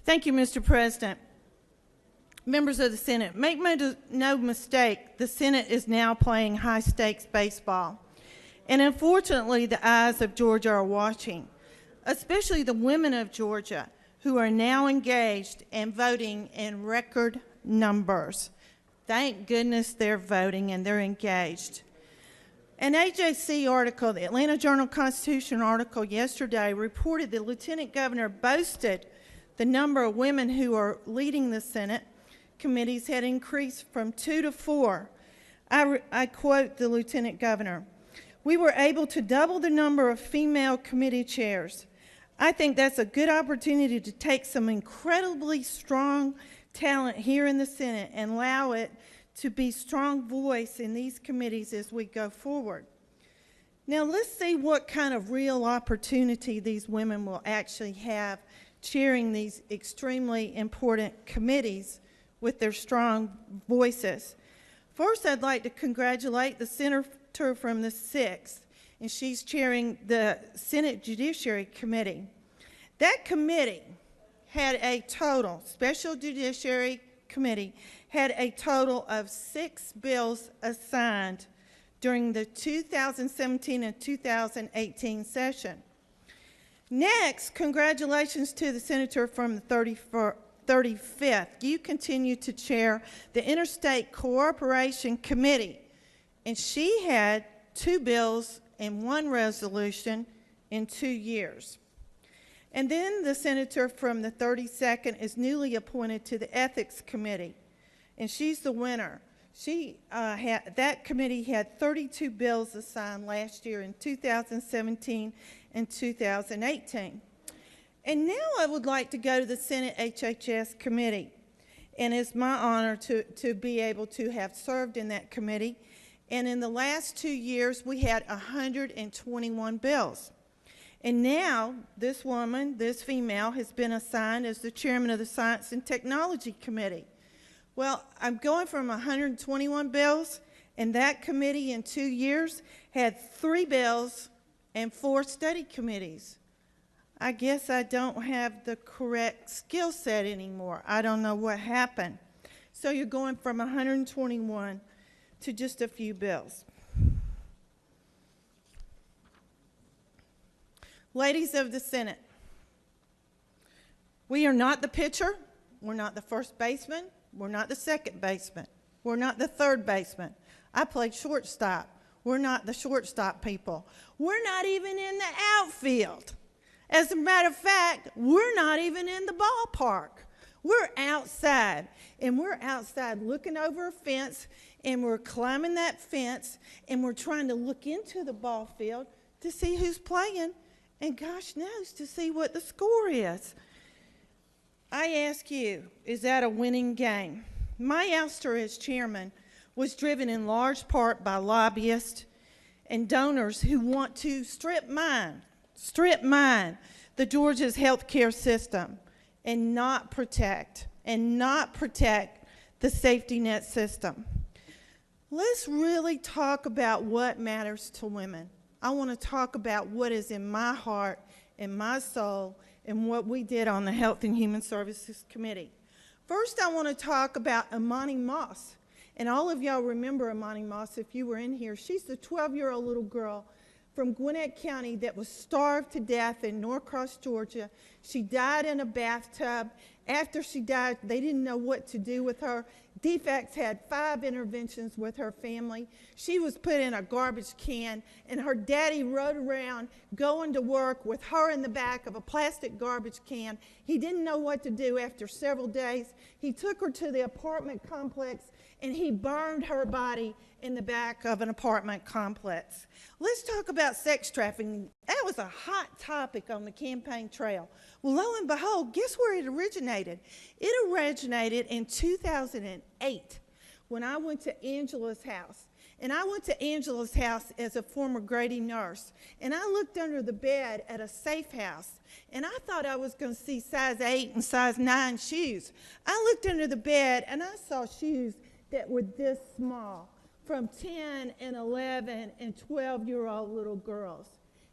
Thank you, Mr. President. Members of the Senate, make no mistake, the Senate is now playing high-stakes baseball. And unfortunately, the eyes of Georgia are watching, especially the women of Georgia, who are now engaged and voting in record numbers. Thank goodness they're voting and they're engaged. An AJC article, the Atlanta Journal-Constitution article yesterday, reported the Lieutenant Governor boasted the number of women who are leading the Senate committees had increased from 2 to 4. I quote the Lieutenant Governor, "We were able to double the number of female committee chairs. I think that's a good opportunity to take some incredibly strong talent here in the Senate and allow it to be strong voice in these committees as we go forward." Now let's see what kind of real opportunity these women will actually have chairing these extremely important committees with their strong voices. First, I'd like to congratulate the senator from the 6th, and she's chairing the Senate Judiciary Committee. That committee had a total, Special Judiciary Committee, had a total of 6 bills assigned during the 2017 and 2018 session. Next, congratulations to the senator from the 35th. You continue to chair the Interstate Cooperation Committee, and she had 2 bills and 1 resolution in 2 years. And then the senator from the 32nd is newly appointed to the Ethics Committee, and she's the winner. That committee had 32 bills assigned last year in 2017 and 2018. And now I would like to go to the Senate HHS Committee, and it's my honor to be able to have served in that committee. And in the last 2 years, we had 121 bills. And now this woman, this female, has been assigned as the chairman of the Science and Technology Committee. Well, I'm going from 121 bills, and that committee in 2 years had 3 bills and 4 study committees. I guess I don't have the correct skill set anymore. I don't know what happened. So you're going from 121 to just a few bills. Ladies of the Senate, we are not the pitcher, we're not the first baseman, we're not the second baseman, we're not the third baseman. I played shortstop. We're not the shortstop people. We're not even in the outfield. As a matter of fact, we're not even in the ballpark. We're outside, and we're outside looking over a fence, and we're climbing that fence, and we're trying to look into the ball field to see who's playing, and gosh knows, to see what the score is. I ask you, is that a winning game? My ouster as chairman was driven in large part by lobbyists and donors who want to strip mine the Georgia's health care system and not protect the safety net system. Let's really talk about what matters to women. I want to talk about what is in my heart and my soul and what we did on the Health and Human Services Committee. First, I want to talk about Imani Moss. And all of y'all remember Imani Moss if you were in here. She's the 12-year-old little girl from Gwinnett County that was starved to death in Norcross, Georgia. She died in a bathtub. After she died, they didn't know what to do with her. DFACS had 5 interventions with her family. She was put in a garbage can, and her daddy rode around going to work with her in the back of a plastic garbage can. He didn't know what to do after several days. He took her to the apartment complex, and he burned her body in the back of an apartment complex. Let's talk about sex trafficking. That was a hot topic on the campaign trail. Well, lo and behold, guess where it originated? It originated in 2008 when I went to Angela's house. And I went to Angela's house as a former Grady nurse. And I looked under the bed at a safe house. And I thought I was going to see size 8 and size 9 shoes. I looked under the bed and I saw shoes that were this small, from 10 and 11 and 12-year-old little girls.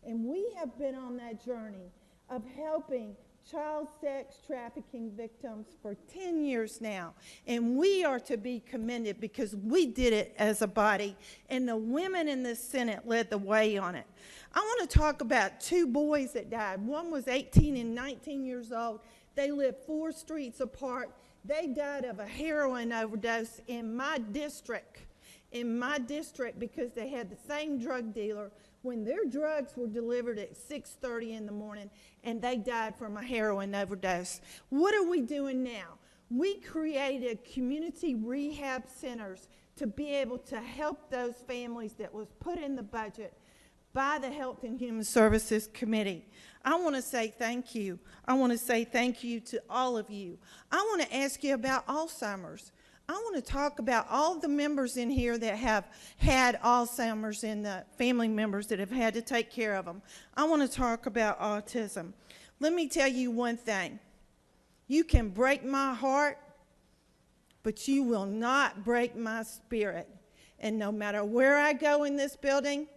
And we have been on that journey of helping child sex trafficking victims for 10 years now. And we are to be commended because we did it as a body, and the women in the Senate led the way on it. I want to talk about two boys that died. One was 18 and 19 years old. They lived 4 streets apart. They died of a heroin overdose in my district. Because they had the same drug dealer when their drugs were delivered at 6:30 in the morning, and they died from a heroin overdose. What are we doing now? We created community rehab centers to be able to help those families that was put in the budget by the Health and Human Services Committee. I want to say thank you. I want to say thank you to all of you. I want to ask you about Alzheimer's. I want to talk about all the members in here that have had Alzheimer's and the family members that have had to take care of them. I want to talk about autism. Let me tell you one thing. You can break my heart, but you will not break my spirit. And no matter where I go in this building,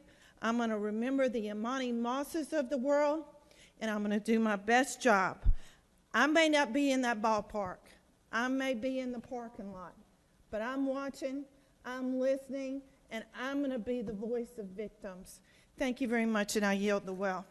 I'm going to remember the Imani Mosses of the world, and I'm going to do my best job. I may not be in that ballpark. I may be in the parking lot, but I'm watching, I'm listening, and I'm going to be the voice of victims. Thank you very much, and I yield the well.